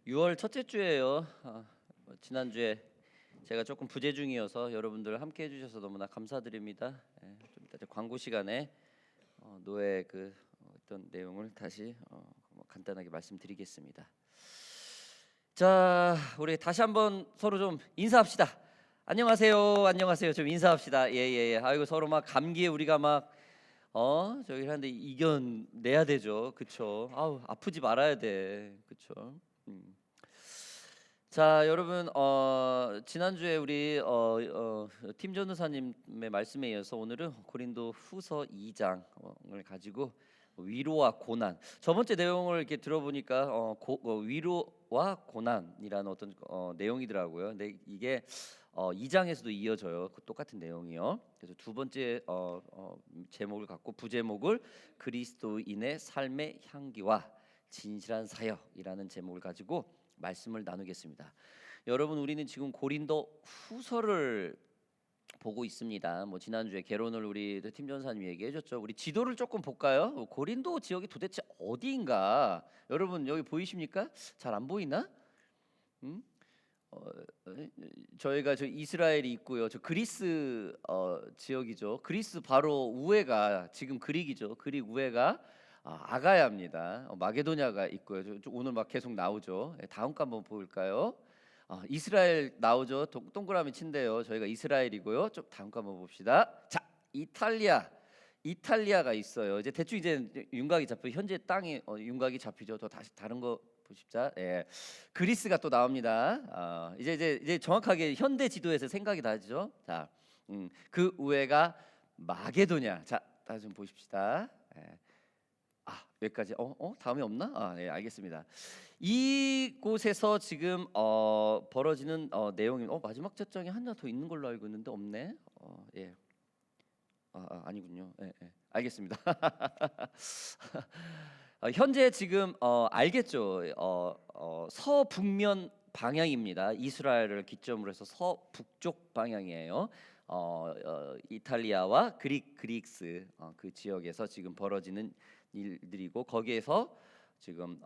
6월 첫째 주예요. 지난주에 제가 조금 부재 중이어서 여러분들 함께 해주셔서 너무나 감사드립니다. 좀 이따 광고 시간에 노예 어떤 내용을 다시 간단하게 말씀드리겠습니다. 자, 우리 다시 한번 서로 좀 인사합시다. 안녕하세요, 안녕하세요. 좀 인사합시다. 예. 아이고 서로 막 감기에 우리가 막 저기 하는데 이겨내야 되죠, 그쵸? 아우 아프지 말아야 돼, 그쵸? 자, 여러분 지난주에 우리 팀 전도사님의 말씀에 이어서 오늘은 고린도 후서 2장을 가지고 위로와 고난, 저번 주 내용을 이렇게 들어보니까 위로와 고난이라는 어떤 내용이더라고요. 근데 이게 2장에서도 이어져요. 그 똑같은 내용이요. 그래서 두 번째 제목을 갖고 부제목을 그리스도인의 삶의 향기와 진실한 사역이라는 제목을 가지고 말씀을 나누겠습니다. 여러분, 우리는 지금 고린도 후서를 보고 있습니다. 지난주에 개론을 우리 팀 전사님이 얘기해 줬죠. 우리 지도를 조금 볼까요? 고린도 지역이 도대체 어디인가? 여러분 여기 보이십니까? 잘 안 보이나? 음? 저희가 저 이스라엘이 있고요. 저 그리스 지역이죠. 그리스 바로 우회가 지금 그릭이죠. 그릭 우회가 아가야입니다. 마게도냐가 있고요. 오늘 막 계속 나오죠. 다음 거 한번 볼까요? 이스라엘 나오죠. 동그라미 친데요. 저희가 이스라엘이고요. 좀 다음 거 한번 봅시다. 자, 이탈리아가 있어요. 이제 대충 이제 윤곽이 잡혀 현재 땅이 윤곽이 잡히죠. 더 다시 다른 거 보십자. 예, 그리스가 또 나옵니다. 이제 정확하게 현대 지도에서 생각이 나죠. 자, 그 우회가 마게도냐. 자, 다시 좀 보십시다. 예. 여기까지. 다음에 없나? 네, 알겠습니다. 이곳에서 지금 벌어지는 내용이 마지막 절정이 하나 더 있는 걸로 알고 있는데 없네. 예. 아니군요. 예. 알겠습니다. 현재 지금 알겠죠? 서북면 방향입니다. 이스라엘을 기점으로 해서 서북쪽 방향이에요. 이탈리아와 그리스 그 지역에서 지금 벌어지는 일들이고, 거기에서 지금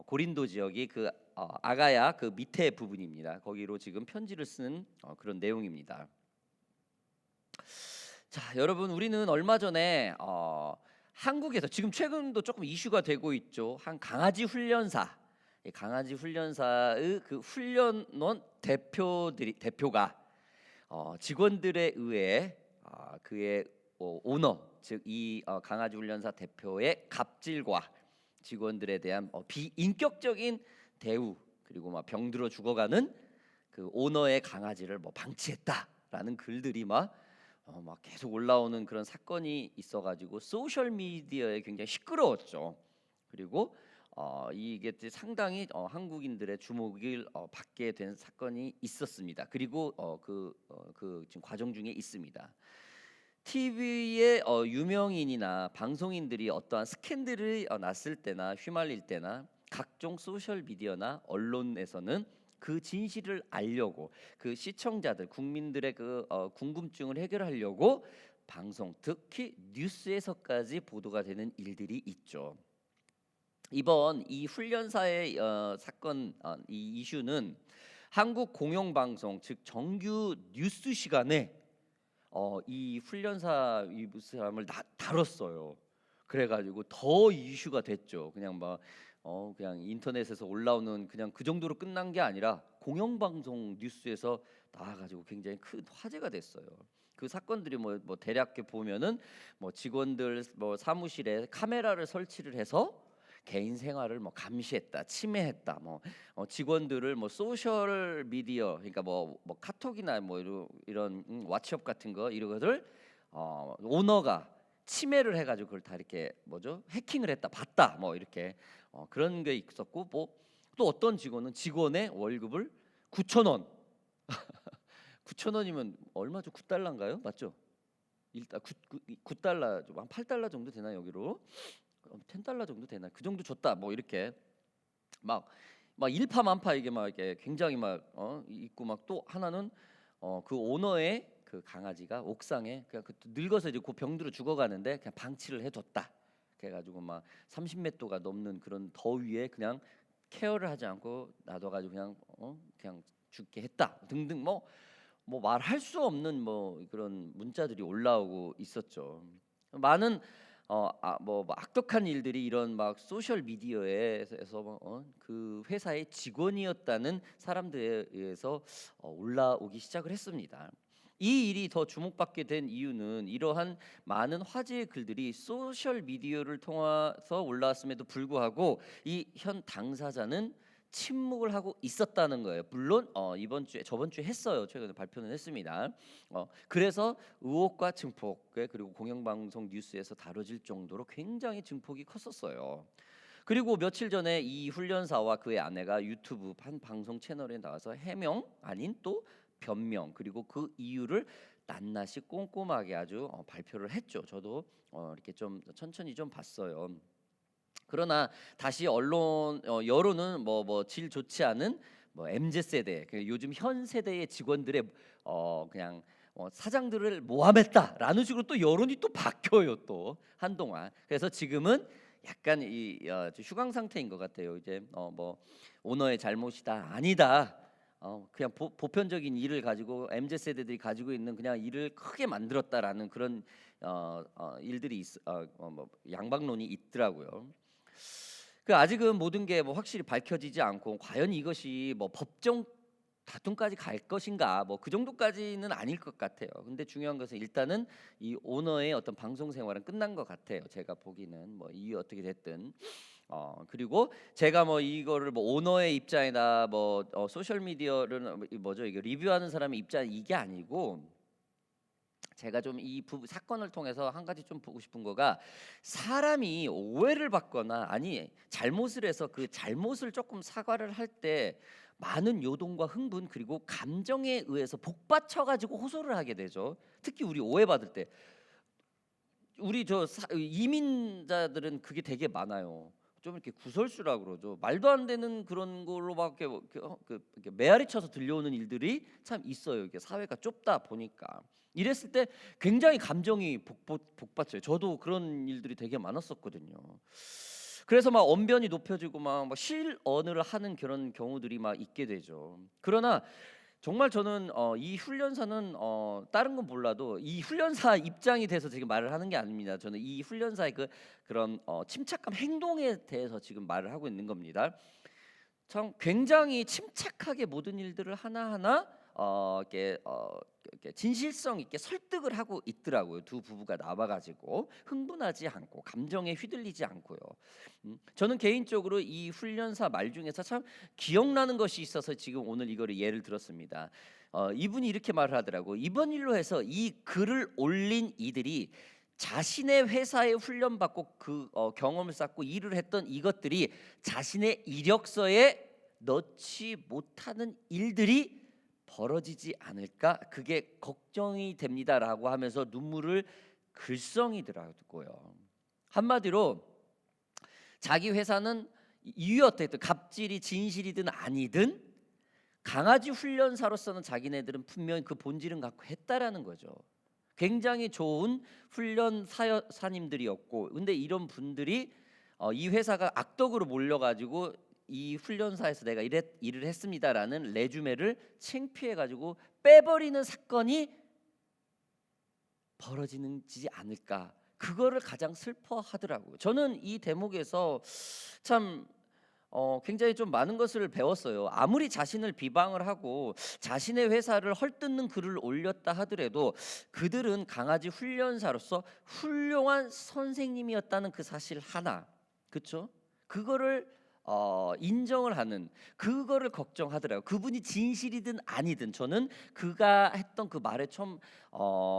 고린도 지역이 그 아가야 그 밑에 부분입니다. 거기로 지금 편지를 쓴 그런 내용입니다. 자, 여러분, 우리는 얼마 전에 한국에서 지금 최근도 조금 이슈가 되고 있죠. 한 강아지 훈련사, 강아지 훈련사의 그 훈련원 대표가 직원들에 의해 그의 오너, 즉 이 강아지 훈련사 대표의 갑질과 직원들에 대한 비인격적인 대우, 그리고 막 병들어 죽어가는 그 오너의 강아지를 방치했다라는 글들이 막 계속 올라오는 그런 사건이 있어가지고 소셜 미디어에 굉장히 시끄러웠죠. 그리고 이게 상당히 한국인들의 주목을 받게 된 사건이 있었습니다. 그리고 그 지금 과정 중에 있습니다. TV의 유명인이나 방송인들이 어떠한 스캔들이 났을 때나 휘말릴 때나 각종 소셜 미디어나 언론에서는 그 진실을 알려고, 그 시청자들 국민들의 그 궁금증을 해결하려고 방송, 특히 뉴스에서까지 보도가 되는 일들이 있죠. 이번 이 훈련사의 사건, 이 이슈는 한국 공영방송, 즉 정규 뉴스 시간에 이 훈련사 이 사람을 다뤘어요. 그래가지고 더 이슈가 됐죠. 그냥 그냥 인터넷에서 올라오는 그냥 그 정도로 끝난 게 아니라 공영방송 뉴스에서 나와가지고 굉장히 큰 화제가 됐어요. 그 사건들이 대략 보면은 직원들 사무실에 카메라를 설치를 해서 개인 생활을 감시했다, 침해했다, 직원들을 소셜 미디어, 그러니까 카톡이나 이런 왓츠업 같은 거 이런 것들 오너가 침해를 해가지고 그걸 다 이렇게 해킹을 했다, 봤다, 이렇게 그런 게 있었고, 또 어떤 직원의 월급을 9,000원 9,000원이면 얼마죠? 9달러인가요? 맞죠? 일단 9달러, 한 8달러 정도 되나 여기로? 10달러 정도 되나? 그 정도 줬다. 이렇게 막 일파만파 이게 이게 굉장히 있고, 또 하나는 그 오너의 그 강아지가 옥상에 그냥 늙어서 이제 그 병들어 죽어가는데 그냥 방치를 해뒀다. 그래가지고 30몇 도가 넘는 그런 더위에 그냥 케어를 하지 않고 놔둬가지고 그냥 죽게 했다 등등 뭐 말할 수 없는 뭐 그런 문자들이 올라오고 있었죠. 많은 뭐 악독한 일들이 이런 막 소셜 미디어에서 그 회사의 직원이었다는 사람들에 의해서 올라오기 시작을 했습니다. 이 일이 더 주목받게 된 이유는 이러한 많은 화제의 글들이 소셜 미디어를 통해서 올라왔음에도 불구하고 이 현 당사자는 침묵을 하고 있었다는 거예요. 물론 이번 주에 저번 주에 했어요. 최근에 발표는 했습니다. 그래서 의혹과 증폭 그리고 공영방송 뉴스에서 다뤄질 정도로 굉장히 증폭이 컸었어요. 그리고 며칠 전에 이 훈련사와 그의 아내가 유튜브 한 방송 채널에 나와서 해명 아닌 또 변명 그리고 그 이유를 낱낱이 꼼꼼하게 아주 발표를 했죠. 저도 이렇게 좀 천천히 좀 봤어요. 그러나 다시 언론 여론은 뭐 질 좋지 않은 뭐 MZ 세대 요즘 현 세대의 직원들의 그냥 사장들을 모함했다라는 식으로 또 여론이 또 바뀌어요 또 한동안. 그래서 지금은 약간 휴강 상태인 것 같아요. 이제 뭐 오너의 잘못이다 아니다. 그냥 보편적인 일을 가지고 MZ 세대들이 가지고 있는 그냥 일을 크게 만들었다라는 그런 일들이 뭐 양방론이 있더라고요. 그 아직은 모든 게 뭐 확실히 밝혀지지 않고 과연 이것이 뭐 법정 다툼까지 갈 것인가 뭐 그 정도까지는 아닐 것 같아요. 근데 중요한 것은 일단은 이 오너의 어떤 방송 생활은 끝난 것 같아요. 제가 보기는 뭐 이유 어떻게 됐든 그리고 제가 뭐 이거를 뭐 오너의 입장이나 뭐 소셜 미디어를 뭐죠 이게 리뷰하는 사람의 입장 이게 아니고 제가 좀 이 사건을 통해서 한 가지 좀 보고 싶은 거가 사람이 오해를 받거나 아니 잘못을 해서 그 잘못을 조금 사과를 할 때 많은 요동과 흥분 그리고 감정에 의해서 복받쳐 가지고 호소를 하게 되죠. 특히 우리 오해받을 때 우리 이민자들은 그게 되게 많아요. 좀 이렇게 구설수라 그러죠. 말도 안 되는 그런 걸로밖에 이렇게 메아리 쳐서 들려오는 일들이 참 있어요. 이게 사회가 좁다 보니까 이랬을 때 굉장히 감정이 복받쳐요. 저도 그런 일들이 되게 많았었거든요. 그래서 막 언변이 높여지고 막 실언을 하는 그런 경우들이 막 있게 되죠. 그러나 정말 저는 이 훈련사는 다른 건 몰라도 이 훈련사 입장이 돼서 지금 말을 하는 게 아닙니다. 저는 이 훈련사의 그런 침착한 행동에 대해서 지금 말을 하고 있는 겁니다. 참 굉장히 침착하게 모든 일들을 하나하나 이렇게 진실성 있게 설득을 하고 있더라고요. 두 부부가 나와가지고 흥분하지 않고 감정에 휘둘리지 않고요. 저는 개인적으로 이 훈련사 말 중에서 참 기억나는 것이 있어서 지금 오늘 이거를 예를 들었습니다. 이분이 이렇게 말을 하더라고. 이번 일로 해서 이 글을 올린 이들이 자신의 회사에 훈련받고 그 경험을 쌓고 일을 했던 이것들이 자신의 이력서에 넣지 못하는 일들이 벌어지지 않을까 그게 걱정이 됩니다라고 하면서 눈물을 글썽이더라고요. 한마디로 자기 회사는 이유 어떻든 갑질이 진실이든 아니든 강아지 훈련사로서는 자기네들은 분명히 그 본질은 갖고 했다라는 거죠. 굉장히 좋은 훈련사님들이었고 근데 이런 분들이 이 회사가 악덕으로 몰려가지고 이 훈련사에서 내가 일을 했습니다라는 레주메를 창피해가지고 빼버리는 사건이 벌어지지 않을까 그거를 가장 슬퍼하더라고요. 저는 이 대목에서 참 굉장히 좀 많은 것을 배웠어요. 아무리 자신을 비방을 하고 자신의 회사를 헐뜯는 글을 올렸다 하더라도 그들은 강아지 훈련사로서 훌륭한 선생님이었다는 그 사실 하나, 그렇죠? 그거를 인정을 하는 그거를 걱정하더라고요. 그분이 진실이든 아니든 저는 그가 했던 그 말에 좀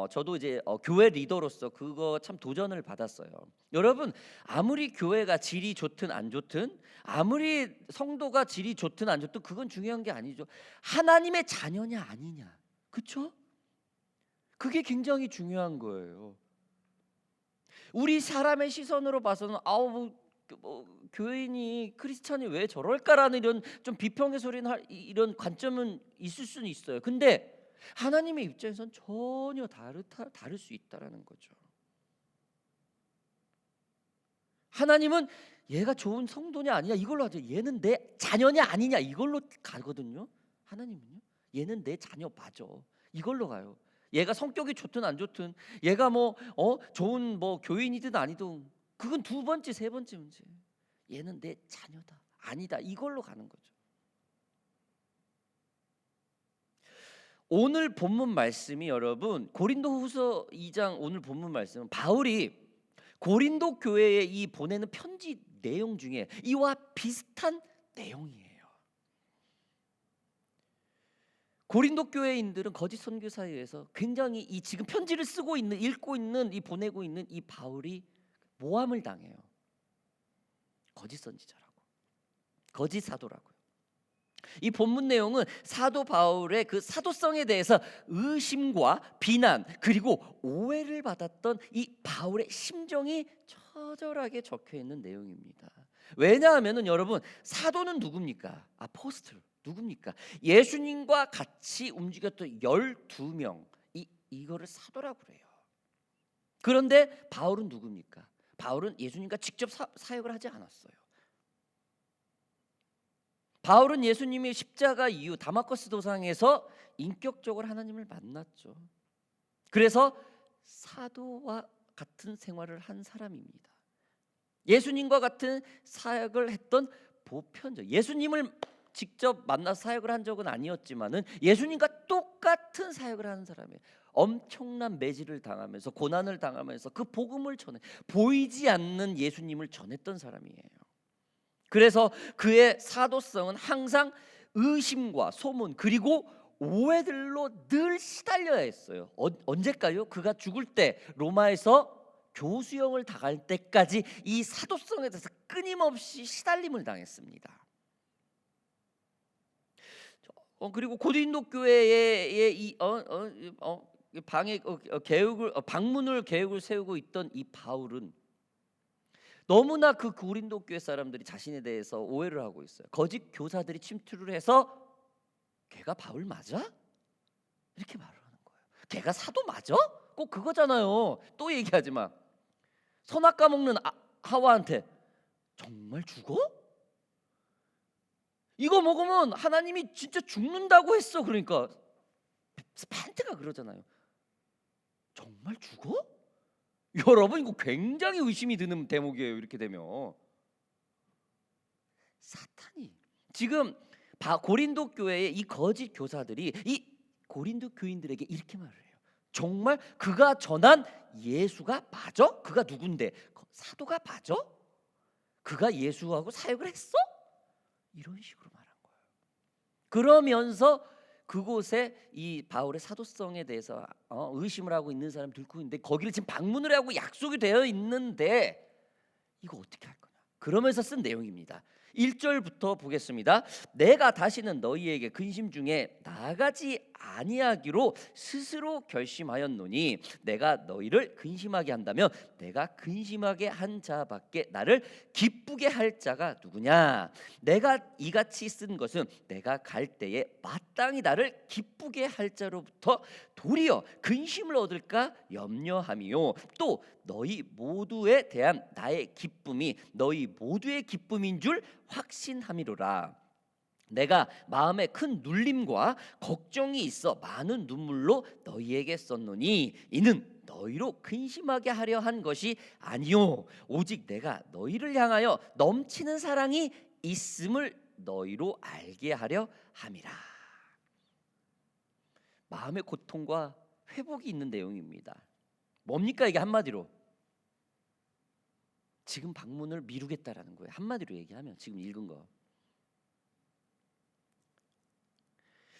저도 이제 교회 리더로서 그거 참 도전을 받았어요. 여러분 아무리 교회가 질이 좋든 안 좋든 아무리 성도가 질이 좋든 안 좋든 그건 중요한 게 아니죠. 하나님의 자녀냐 아니냐, 그렇죠? 그게 굉장히 중요한 거예요. 우리 사람의 시선으로 봐서는 교인이 크리스찬이 왜 저럴까라는 이런 좀 비평의 소리는 이런 관점은 있을 수는 있어요. 근데 하나님의 입장에선 전혀 다를 수 있다라는 거죠. 하나님은 얘가 좋은 성도냐 아니냐 이걸로 하죠. 얘는 내 자녀냐 아니냐 이걸로 가거든요. 하나님은요. 얘는 내 자녀 맞아. 이걸로 가요. 얘가 성격이 좋든 안 좋든, 얘가 뭐 좋은 뭐 교인이든 아니든 그건 두 번째, 세 번째 문제. 얘는 내 자녀다. 아니다. 이걸로 가는 거죠. 오늘 본문 말씀이 여러분 고린도후서 2장 오늘 본문 말씀은 바울이 고린도 교회에 이 보내는 편지 내용 중에 이와 비슷한 내용이에요. 고린도 교회인들은 거짓 선교사에 의해서 굉장히 이 지금 편지를 쓰고 있는, 읽고 있는, 이 보내고 있는 이 바울이 모함을 당해요. 거짓 선지자라고, 거짓 사도라고요. 이 본문 내용은 사도 바울의 그 사도성에 대해서 의심과 비난 그리고 오해를 받았던 이 바울의 심정이 처절하게 적혀 있는 내용입니다. 왜냐하면은 여러분, 사도는 누굽니까? 아포스톨 누굽니까? 예수님과 같이 움직였던 12명, 이거를 사도라고 그래요. 그런데 바울은 누굽니까? 바울은 예수님과 직접 사역을 하지 않았어요. 바울은 예수님이 십자가 이후 다마코스 도상에서 인격적으로 하나님을 만났죠. 그래서 사도와 같은 생활을 한 사람입니다. 예수님과 같은 사역을 했던 보편적, 예수님을 직접 만나서 사역을 한 적은 아니었지만은 예수님과 똑같은 사역을 하는 사람이에요. 엄청난 매질을 당하면서 고난을 당하면서 그 복음을 전해, 보이지 않는 예수님을 전했던 사람이에요. 그래서 그의 사도성은 항상 의심과 소문 그리고 오해들로 늘 시달려야 했어요. 언제까요? 그가 죽을 때 로마에서 교수형을 당할 때까지 이 사도성에 대해서 끊임없이 시달림을 당했습니다. 그리고 고린도 교회의 이 방에 방문을 계획을 세우고 있던 이 바울은 너무나 그 고린도 교회 사람들이 자신에 대해서 오해를 하고 있어요. 거짓 교사들이 침투를 해서 걔가 바울 맞아? 이렇게 말을 하는 거예요. 걔가 사도 맞아? 꼭 그거잖아요. 또 얘기하지 마. 선악 까먹는 하와한테 정말 죽어? 이거 먹으면 하나님이 진짜 죽는다고 했어. 그러니까 스판트가 그러잖아요. 정말 죽어? 여러분 이거 굉장히 의심이 드는 대목이에요. 이렇게 되면 사탄이 지금 고린도 교회의 이 거짓 교사들이 이 고린도 교인들에게 이렇게 말을 해요. 정말 그가 전한 예수가 맞아? 그가 누군데? 사도가 맞아? 그가 예수하고 사역을 했어? 이런 식으로 말한 거예요. 그러면서 그곳에 이 바울의 사도성에 대해서 의심을 하고 있는 사람 들고 있는데 거기를 지금 방문을 하고 약속이 되어 있는데 이거 어떻게 할 거냐? 그러면서 쓴 내용입니다. 1절부터 보겠습니다. 내가 다시는 너희에게 근심 중에 나아가지 아니하기로 스스로 결심하였노니 내가 너희를 근심하게 한다면 내가 근심하게 한 자밖에 나를 기쁘게 할 자가 누구냐? 내가 이같이 쓴 것은 내가 갈 때에 마땅히 나를 기쁘게 할 자로부터 도리어 근심을 얻을까 염려함이요 또 너희 모두에 대한 나의 기쁨이 너희 모두의 기쁨인 줄 확신함이로라. 내가 마음에 큰 눌림과 걱정이 있어 많은 눈물로 너희에게 썼노니 이는 너희로 근심하게 하려 한 것이 아니요 오직 내가 너희를 향하여 넘치는 사랑이 있음을 너희로 알게 하려 함이라. 마음의 고통과 회복이 있는 내용입니다. 뭡니까 이게? 한마디로 지금 방문을 미루겠다라는 거예요. 한마디로 얘기하면 지금 읽은 거.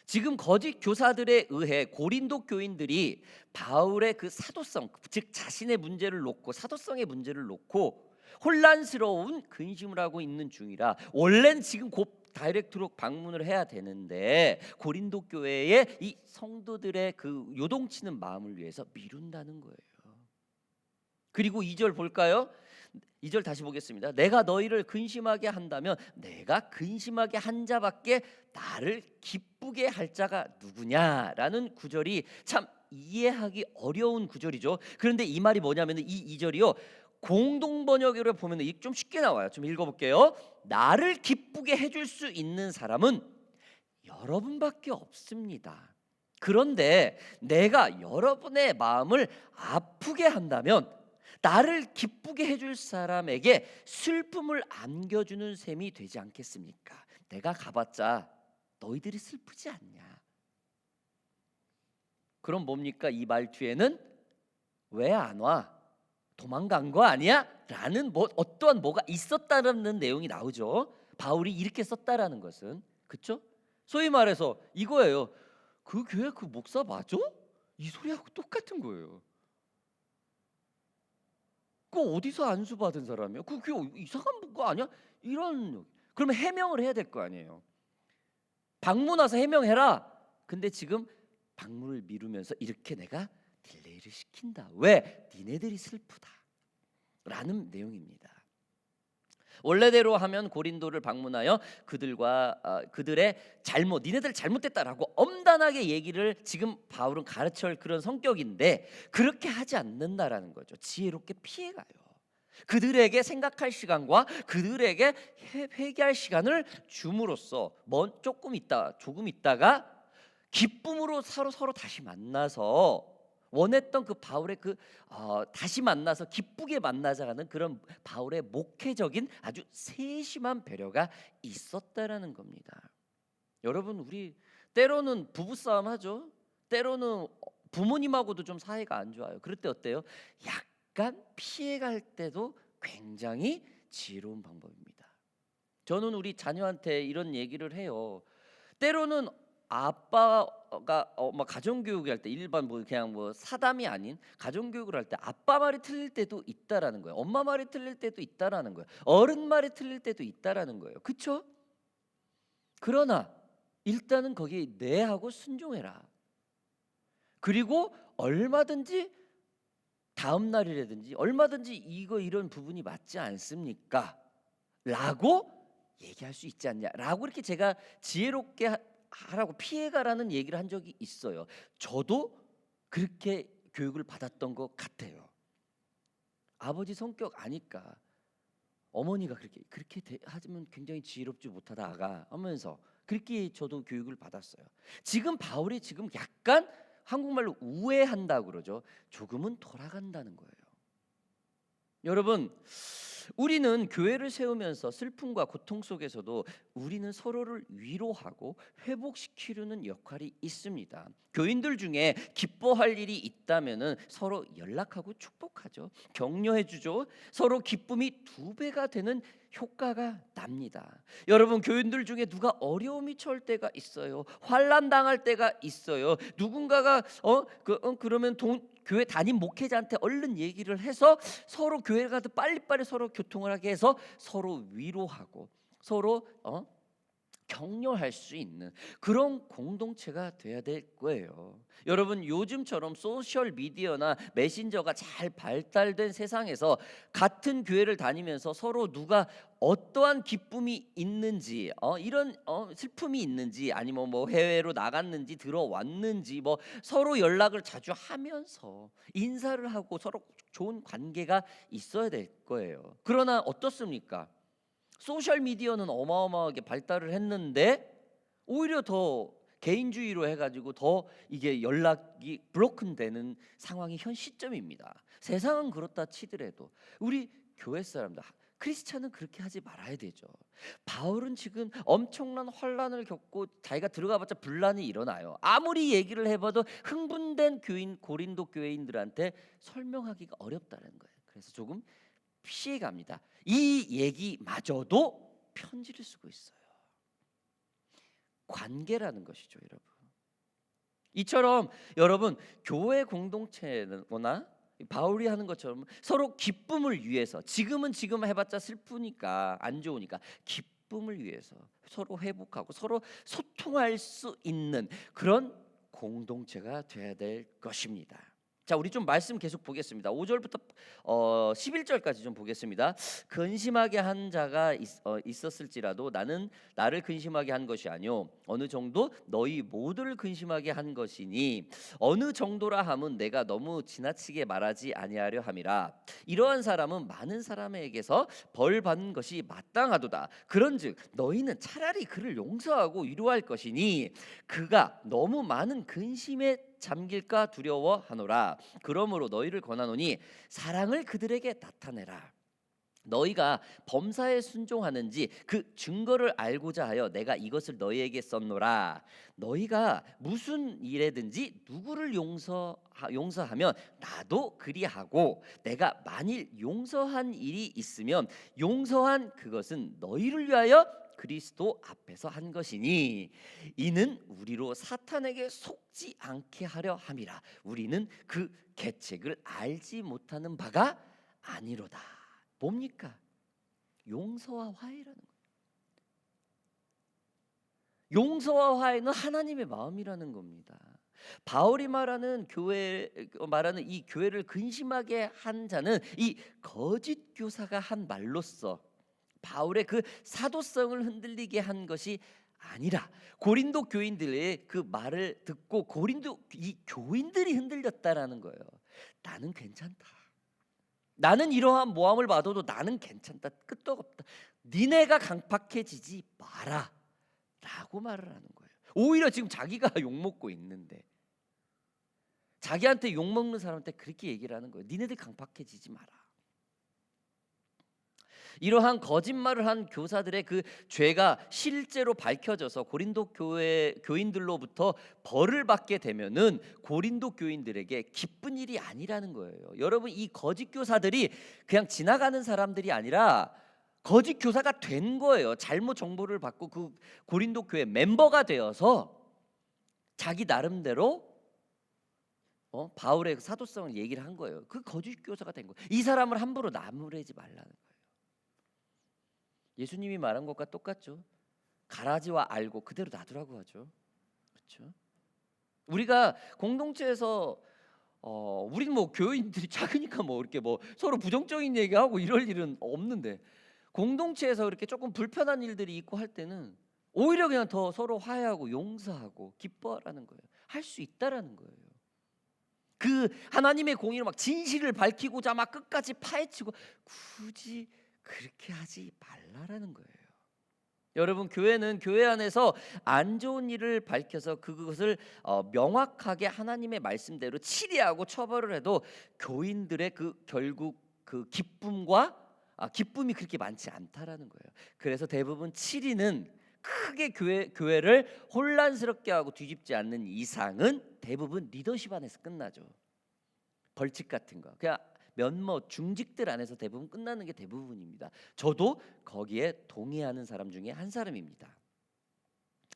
지금 거짓 교사들에 의해 고린도 교인들이 바울의 그 사도성, 즉 자신의 문제를 놓고 사도성의 문제를 놓고 혼란스러운 근심을 하고 있는 중이라 원래는 지금 곧 다이렉트로 방문을 해야 되는데 고린도 교회의 이 성도들의 그 요동치는 마음을 위해서 미룬다는 거예요. 그리고 2절 볼까요? 2절 다시 보겠습니다. 내가 너희를 근심하게 한다면 내가 근심하게 한 자밖에 나를 기쁘게 할 자가 누구냐라는 구절이 참 이해하기 어려운 구절이죠. 그런데 이 말이 뭐냐면 이 2절이요 공동 번역으로 보면 이게 좀 쉽게 나와요. 좀 읽어볼게요. 나를 기쁘게 해줄 수 있는 사람은 여러분밖에 없습니다. 그런데 내가 여러분의 마음을 아프게 한다면 나를 기쁘게 해줄 사람에게 슬픔을 안겨주는 셈이 되지 않겠습니까? 내가 가봤자 너희들이 슬프지 않냐? 그럼 뭡니까? 이 말투에는 왜 안 와? 도망간 거 아니야? 라는 어떠한 뭐가 있었다는 내용이 나오죠. 바울이 이렇게 썼다라는 것은, 그렇죠? 소위 말해서 이거예요. 그 교회 그 목사 맞아? 이 소리하고 똑같은 거예요. 그 어디서 안수 받은 사람이야? 그 교회 이상한 거 아니야? 이런, 그러면 해명을 해야 될 거 아니에요. 방문 와서 해명해라. 근데 지금 방문을 미루면서 이렇게 내가 딜레이를 시킨다. 왜? 니네들이 슬프다 라는 내용입니다. 원래대로 하면 고린도를 방문하여 그들의 잘못, 니네들 잘못됐다라고 엄단하게 얘기를 지금 바울은 가르칠 그런 성격인데 그렇게 하지 않는다라는 거죠. 지혜롭게 피해가요. 그들에게 생각할 시간과 그들에게 회개할 시간을 줌으로써 조금 있다가 기쁨으로 서로 다시 만나서 원했던 그 바울의 다시 만나서 기쁘게 만나자는 그런 바울의 목회적인 아주 세심한 배려가 있었다라는 겁니다. 여러분, 우리 때로는 부부싸움 하죠. 때로는 부모님하고도 좀 사이가 안 좋아요. 그럴 때 어때요? 약간 피해갈 때도 굉장히 지혜로운 방법입니다. 저는 우리 자녀한테 이런 얘기를 해요. 때로는 아빠가 가정교육을 할 때 일반 그냥 사담이 아닌 가정교육을 할 때 아빠 말이 틀릴 때도 있다라는 거예요. 엄마 말이 틀릴 때도 있다라는 거예요. 어른 말이 틀릴 때도 있다라는 거예요. 그렇죠? 그러나 일단은 거기에 네 하고 순종해라. 그리고 얼마든지 다음 날이라든지 얼마든지 이런 부분이 맞지 않습니까? 라고 얘기할 수 있지 않냐? 라고 이렇게 제가 지혜롭게 하라고 피해가라는 얘기를 한 적이 있어요. 저도 그렇게 교육을 받았던 것 같아요. 아버지 성격 아니까 어머니가 그렇게 하면 굉장히 지혜롭지 못하다 아가 하면서 그렇게 저도 교육을 받았어요. 지금 바울이 지금 약간 한국말로 우회한다 그러죠. 조금은 돌아간다는 거예요. 여러분, 우리는 교회를 세우면서 슬픔과 고통 속에서도 우리는 서로를 위로하고 회복시키려는 역할이 있습니다. 교인들 중에 기뻐할 일이 있다면은 서로 연락하고 축복하죠. 격려해 주죠. 서로 기쁨이 2배가 되는 효과가 납니다. 여러분, 교인들 중에 누가 어려움이 처할 때가 있어요. 환난 당할 때가 있어요. 누군가가 그러면 교회 담임 목회자한테 얼른 얘기를 해서 서로 교회 가도 빨리빨리 서로 교통을 하게 해서 서로 위로하고 서로 격려할 수 있는 그런 공동체가 돼야 될 거예요. 여러분, 요즘처럼 소셜 미디어나 메신저가 잘 발달된 세상에서 같은 교회를 다니면서 서로 누가 어떠한 기쁨이 있는지 이런 슬픔이 있는지 아니면 해외로 나갔는지 들어왔는지 서로 연락을 자주 하면서 인사를 하고 서로 좋은 관계가 있어야 될 거예요. 그러나 어떻습니까? 소셜 미디어는 어마어마하게 발달을 했는데 오히려 더 개인주의로 해가지고 더 이게 연락이 브로큰되는 상황이 현 시점입니다. 세상은 그렇다 치더라도 우리 교회 사람들 크리스찬은 그렇게 하지 말아야 되죠. 바울은 지금 엄청난 환란을 겪고 자기가 들어가봤자 분란이 일어나요. 아무리 얘기를 해봐도 흥분된 고린도 교회인들한테 설명하기가 어렵다는 거예요. 그래서 조금 피해갑니다. 이 얘기마저도 편지를 쓰고 있어요. 관계라는 것이죠, 여러분. 이처럼 여러분 교회 공동체나 바울이 하는 것처럼 서로 기쁨을 위해서 지금 해봤자 슬프니까 안 좋으니까 기쁨을 위해서 서로 회복하고 서로 소통할 수 있는 그런 공동체가 돼야 될 것입니다. 자, 우리 좀 말씀 계속 보겠습니다. 5절부터 11절까지 좀 보겠습니다. 근심하게 한 자가 있었을지라도 나는 나를 근심하게 한 것이 아니요 어느 정도 너희 모두를 근심하게 한 것이니 어느 정도라 함은 내가 너무 지나치게 말하지 아니하려 함이라. 이러한 사람은 많은 사람에게서 벌 받는 것이 마땅하도다. 그런즉 너희는 차라리 그를 용서하고 위로할 것이니 그가 너무 많은 근심에 잠길까 두려워하노라. 그러므로 너희를 권하노니 사랑을 그들에게 나타내라. 너희가 범사에 순종하는지 그 증거를 알고자 하여 내가 이것을 너희에게 썼노라. 너희가 무슨 일에든지 누구를 용서하면 나도 그리하고 내가 만일 용서한 일이 있으면 용서한 그것은 너희를 위하여 그리스도 앞에서 한 것이니 이는 우리로 사탄에게 속지 않게 하려 함이라. 우리는 그 계책을 알지 못하는 바가 아니로다. 뭡니까? 용서와 화해라는 거예요. 용서와 화해는 하나님의 마음이라는 겁니다. 바울이 말하는 이 교회를 근심하게 한 자는 이 거짓 교사가 한 말로써 바울의 그 사도성을 흔들리게 한 것이 아니라 고린도 교인들의 그 말을 듣고 고린도 이 교인들이 흔들렸다라는 거예요. 나는 괜찮다. 나는 이러한 모함을 받아도 나는 괜찮다. 끄떡없다. 니네가 강팍해지지 마라 라고 말을 하는 거예요. 오히려 지금 자기가 욕먹고 있는데 자기한테 욕먹는 사람한테 그렇게 얘기를 하는 거예요. 니네들 강팍해지지 마라. 이러한 거짓말을 한 교사들의 그 죄가 실제로 밝혀져서 고린도 교회 교인들로부터 벌을 받게 되면은 고린도 교인들에게 기쁜 일이 아니라는 거예요. 여러분, 이 거짓 교사들이 그냥 지나가는 사람들이 아니라 거짓 교사가 된 거예요. 잘못 정보를 받고 그 고린도 교회 멤버가 되어서 자기 나름대로 바울의 사도성을 얘기를 한 거예요. 그 거짓 교사가 된 거예요. 이 사람을 함부로 나무라지 말라는 거예요. 예수님이 말한 것과 똑같죠. 가라지와 알고 그대로 놔두라고 하죠. 그렇죠? 우리가 공동체에서 우리는 뭐 교인들이 작으니까 뭐 이렇게 뭐 서로 부정적인 얘기하고 이럴 일은 없는데 공동체에서 이렇게 조금 불편한 일들이 있고 할 때는 오히려 그냥 더 서로 화해하고 용서하고 기뻐하라는 거예요. 할 수 있다라는 거예요. 그 하나님의 공의를 막 진실을 밝히고자 막 끝까지 파헤치고 굳이 그렇게 하지 말라라는 거예요. 여러분, 교회는 교회 안에서 안 좋은 일을 밝혀서 그것을 명확하게 하나님의 말씀대로 치리하고 처벌을 해도 교인들의 그 결국 그 기쁨이 그렇게 많지 않다라는 거예요. 그래서 대부분 치리는 크게 교회를 혼란스럽게 하고 뒤집지 않는 이상은 대부분 리더십 안에서 끝나죠. 벌칙 같은 거 그냥 중직들 안에서 대부분 끝나는 게 대부분입니다. 저도 거기에 동의하는 사람 중에 한 사람입니다.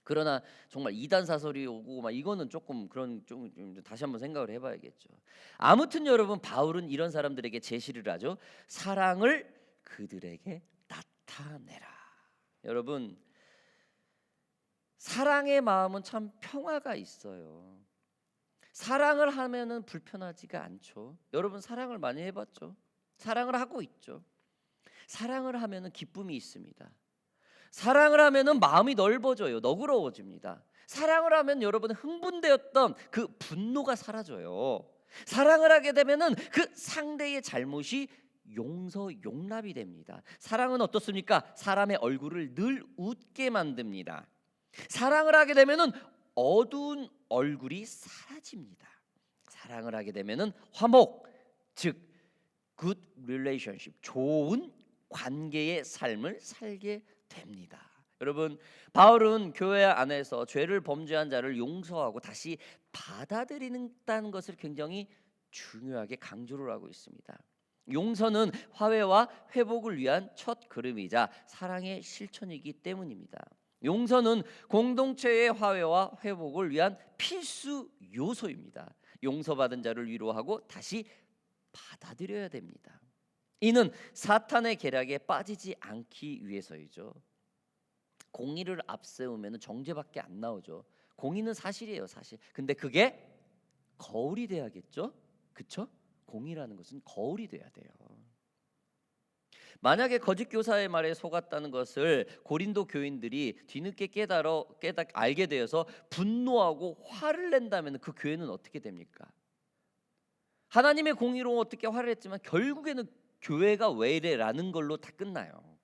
그러나 정말 이단 사설이 오고 막 이거는 조금 좀 다시 한번 생각을 해봐야겠죠. 아무튼 여러분, 바울은 이런 사람들에게 제시를 하죠. 사랑을 그들에게 나타내라. 여러분, 사랑의 마음은 참 평화가 있어요. 사랑을 하면은 불편하지가 않죠. 여러분, 사랑을 많이 해봤죠? 사랑을 하고 있죠. 사랑을 하면은 기쁨이 있습니다. 사랑을 하면은 마음이 넓어져요. 너그러워집니다. 사랑을 하면 여러분 흥분되었던 그 분노가 사라져요. 사랑을 하게 되면은 그 상대의 잘못이 용납이 됩니다. 사랑은 어떻습니까? 사람의 얼굴을 늘 웃게 만듭니다. 사랑을 하게 되면은 어두운 얼굴이 사라집니다. 사랑을 하게 되면은 화목, 즉 good relationship, 좋은 관계의 삶을 살게 됩니다. 여러분, 바울은 교회 안에서 죄를 범죄한 자를 용서하고 다시 받아들이는 것을 굉장히 중요하게 강조를 하고 있습니다. 용서는 화해와 회복을 위한 첫 걸음이자 사랑의 실천이기 때문입니다. 용서는 공동체의 화해와 회복을 위한 필수 요소입니다. 용서받은 자를 위로하고 다시 받아들여야 됩니다. 이는 사탄의 계략에 빠지지 않기 위해서이죠. 공의를 앞세우면 정죄밖에 안 나오죠. 공의는 사실이에요, 사실. 근데 그게 거울이 돼야겠죠. 그쵸? 공의라는 것은 거울이 돼야 돼요. 만약에 거짓 교사의 말에 속았다는 것을 고린도 교인들이 뒤늦게 알게 되어서 분노하고 화를 낸다면 그 교회는 어떻게 됩니까? 하나님의 공의로 어떻게 화를 했지만 결국에는 교회가 왜 이래라는 걸로 다 끝나요.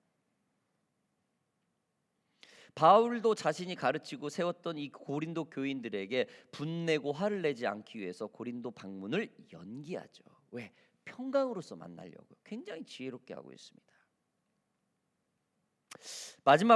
바울도 자신이 가르치고 세웠던 이 고린도 교인들에게 분내고 화를 내지 않기 위해서 고린도 방문을 연기하죠. 왜? 평강으로서 만나려고 굉장히 지혜롭게 하고 있습니다.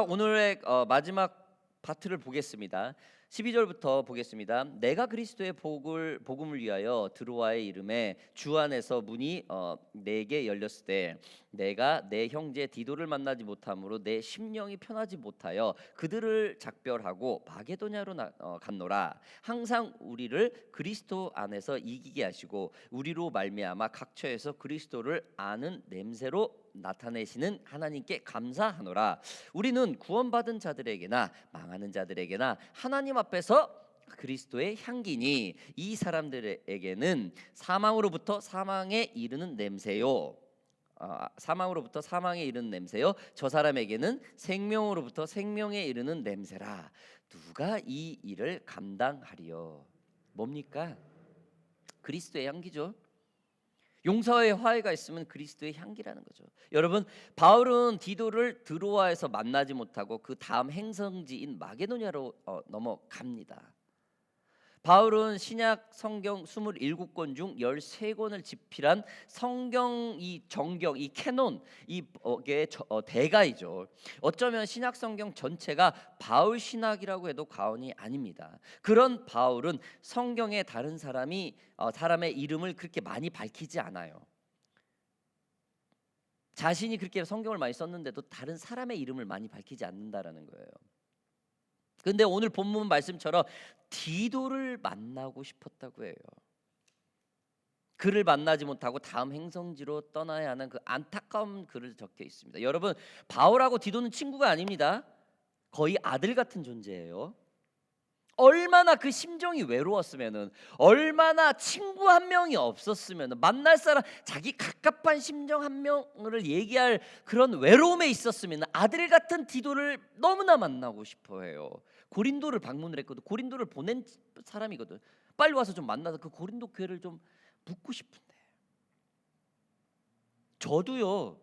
오늘의 마지막 파트를 보겠습니다. 12절부터 보겠습니다. 내가 그리스도의 복음을 위하여 드로아의 이름에 주 안에서 문이 내게 열렸을 때 내가 내 형제 디도를 만나지 못함으로 내 심령이 편하지 못하여 그들을 작별하고 마게도냐로 갔노라. 항상 우리를 그리스도 안에서 이기게 하시고 우리로 말미암아 각처에서 그리스도를 아는 냄새로 나타내시는 하나님께 감사하노라. 우리는 구원받은 자들에게나 망하는 자들에게나 하나님 앞에서 그리스도의 향기니 이 사람들에게는 사망으로부터 사망에 이르는 냄새요. 사망으로부터 사망에 이르는 냄새요. 저 사람에게는 생명으로부터 생명에 이르는 냄새라. 누가 이 일을 감당하리요? 뭡니까? 그리스도의 향기죠. 용서의 화해가 있으면 그리스도의 향기라는 거죠. 여러분, 바울은 디도를 드로아에서 만나지 못하고 그 다음 행성지인 마게도냐로 넘어갑니다. 바울은 신약 성경 27권 중 13권을 집필한 성경 이 정경 이 캐논 이게 대가이죠. 어쩌면 신약 성경 전체가 바울 신학이라고 해도 과언이 아닙니다. 그런 바울은 성경에 다른 사람의 이름을 그렇게 많이 밝히지 않아요. 자신이 그렇게 성경을 많이 썼는데도 다른 사람의 이름을 많이 밝히지 않는다라는 거예요. 근데 오늘 본문 말씀처럼 디도를 만나고 싶었다고 해요. 그를 만나지 못하고 다음 행성지로 떠나야 하는 그 안타까운 글을 적혀 있습니다. 여러분, 바울하고 디도는 친구가 아닙니다. 거의 아들 같은 존재예요. 얼마나 그 심정이 외로웠으면은, 얼마나 친구 한 명이 없었으면은, 만날 사람 자기 갑갑한 심정 한 명을 얘기할 그런 외로움에 있었으면 아들 같은 디도를 너무나 만나고 싶어해요. 고린도를 방문을 했거든. 고린도를 보낸 사람이거든. 빨리 와서 좀 만나서 그 고린도 교회를 좀 묻고 싶은데. 저도요.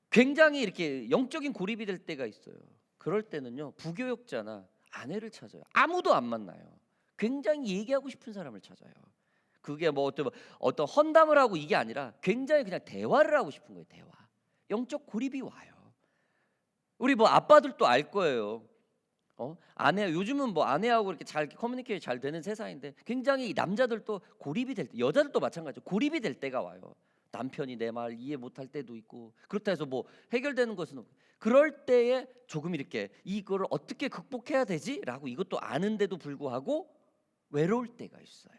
굉장히 이렇게 영적인 고립이 될 때가 있어요. 그럴 때는요. 부교역자나 아내를 찾아요. 아무도 안 만나요. 굉장히 얘기하고 싶은 사람을 찾아요. 그게 뭐 어떤 헌담을 하고 이게 아니라 굉장히 그냥 대화를 하고 싶은 거예요. 대화. 영적 고립이 와요. 우리 뭐 아빠들도 알 거예요. 아내 요즘은 뭐 아내하고 이렇게 잘 커뮤니케이션 잘 되는 세상인데 굉장히 남자들도 고립이 될 때, 여자들도 마찬가지죠. 고립이 될 때가 와요. 남편이 내 말 이해 못할 때도 있고 그렇다 해서 뭐 해결되는 것은 없고 그럴 때에 조금 이렇게 이거를 어떻게 극복해야 되지라고 이것도 아는데도 불구하고 외로울 때가 있어요.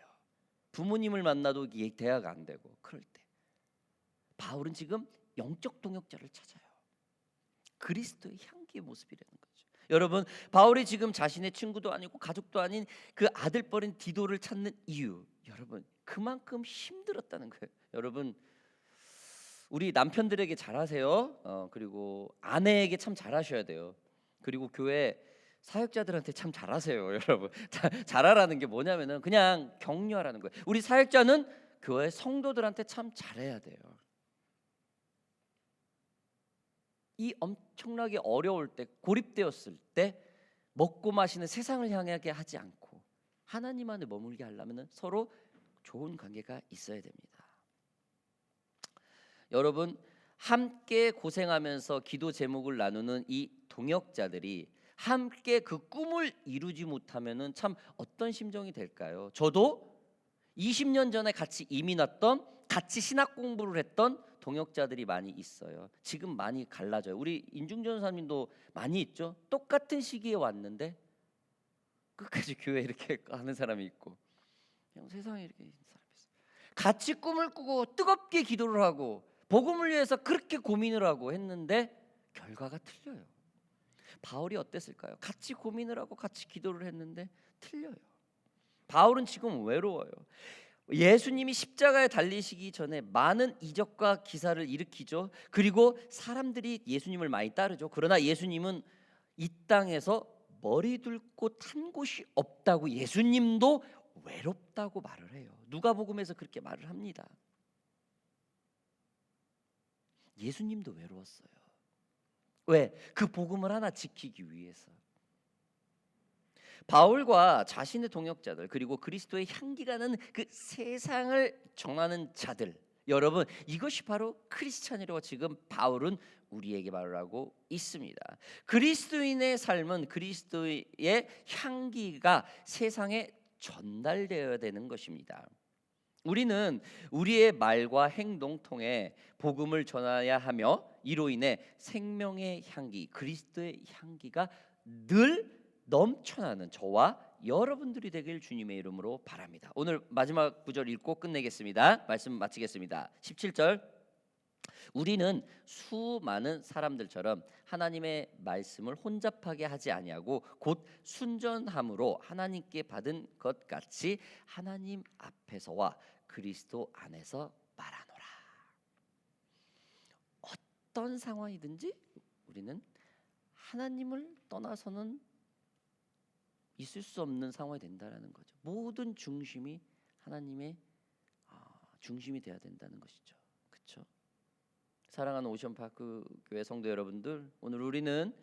부모님을 만나도 이게 대화가 안 되고 그럴 때 바울은 지금 영적 동역자를 찾아요. 그리스도의 향기의 모습이라는 거죠. 여러분, 바울이 지금 자신의 친구도 아니고 가족도 아닌 그 아들뻘인 디도를 찾는 이유, 여러분 그만큼 힘들었다는 거예요. 여러분, 우리 남편들에게 잘하세요. 그리고 아내에게 참 잘하셔야 돼요. 그리고 교회 사역자들한테 참 잘하세요, 여러분. 잘하라는 게 뭐냐면은 그냥 격려하라는 거예요. 우리 사역자는 교회 성도들한테 참 잘해야 돼요. 이 엄청나게 어려울 때, 고립되었을 때 먹고 마시는 세상을 향하게 하지 않고 하나님 안에 머물게 하려면 서로 좋은 관계가 있어야 됩니다. 여러분, 함께 고생하면서 기도 제목을 나누는 이 동역자들이 함께 그 꿈을 이루지 못하면은 참 어떤 심정이 될까요? 저도 20년 전에 같이 이민 왔던, 같이 신학 공부를 했던 동역자들이 많이 있어요. 지금 많이 갈라져요. 우리 인중전 사님도 많이 있죠. 똑같은 시기에 왔는데 끝까지 교회 이렇게 하는 사람이 있고, 그냥 세상에 이렇게 있는 사람이 있어요. 같이 꿈을 꾸고 뜨겁게 기도를 하고 복음을 위해서 그렇게 고민을 하고 했는데 결과가 틀려요. 바울이 어땠을까요? 같이 고민을 하고 같이 기도를 했는데 틀려요. 바울은 지금 외로워요. 예수님이 십자가에 달리시기 전에 많은 이적과 기사를 일으키죠. 그리고 사람들이 예수님을 많이 따르죠. 그러나 예수님은 이 땅에서 머리 둘 곳 한 곳이 없다고, 예수님도 외롭다고 말을 해요. 누가복음에서 그렇게 말을 합니다. 예수님도 외로웠어요. 왜? 그 복음을 하나 지키기 위해서. 바울과 자신의 동역자들, 그리고 그리스도의 향기가 나는 그 세상을 정하는 자들, 여러분, 이것이 바로 크리스찬이라고 지금 바울은 우리에게 말을 하고 있습니다. 그리스도인의 삶은 그리스도의 향기가 세상에 전달되어야 되는 것입니다. 우리는 우리의 말과 행동 통해 복음을 전해야 하며, 이로 인해 생명의 향기, 그리스도의 향기가 늘 넘쳐나는 저와 여러분들이 되길 주님의 이름으로 바랍니다. 오늘 마지막 구절 읽고 끝내겠습니다. 말씀 마치겠습니다. 17절. 우리는 수많은 사람들처럼 하나님의 말씀을 혼잡하게 하지 아니하고 곧 순전함으로 하나님께 받은 것 같이 하나님 앞에서와 그리스도 안에서 말하노라. 어떤 상황이든지 우리는 하나님을 떠나서는 있을 수 없는 상황이 된다라는 거죠. 모든 중심이 하나님의 중심이 돼야 된다는 것이죠. 그렇죠? 사랑하는 오션파크 교회 성도 여러분들, 오늘 우리는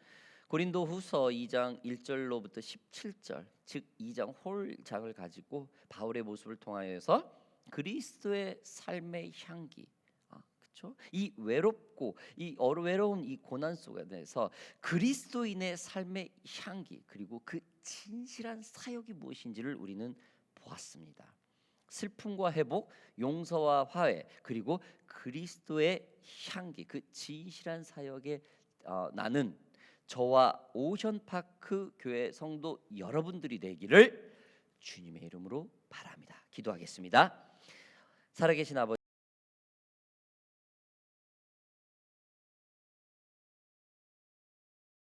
고린도후서 2장 1절로부터 17절, 즉 2장 홀장을 가지고 바울의 모습을 통하여서 그리스도의 삶의 향기, 그렇죠? 이 외롭고 이 외로운 이 고난 속에서 그리스도인의 삶의 향기, 그리고 그 진실한 사역이 무엇인지를 우리는 보았습니다. 슬픔과 회복, 용서와 화해, 그리고 그리스도의 향기, 그 진실한 사역에 나는 저와 오션파크 교회 성도 여러분들이 되기를 주님의 이름으로 바랍니다. 기도하겠습니다. 살아계신 아버지,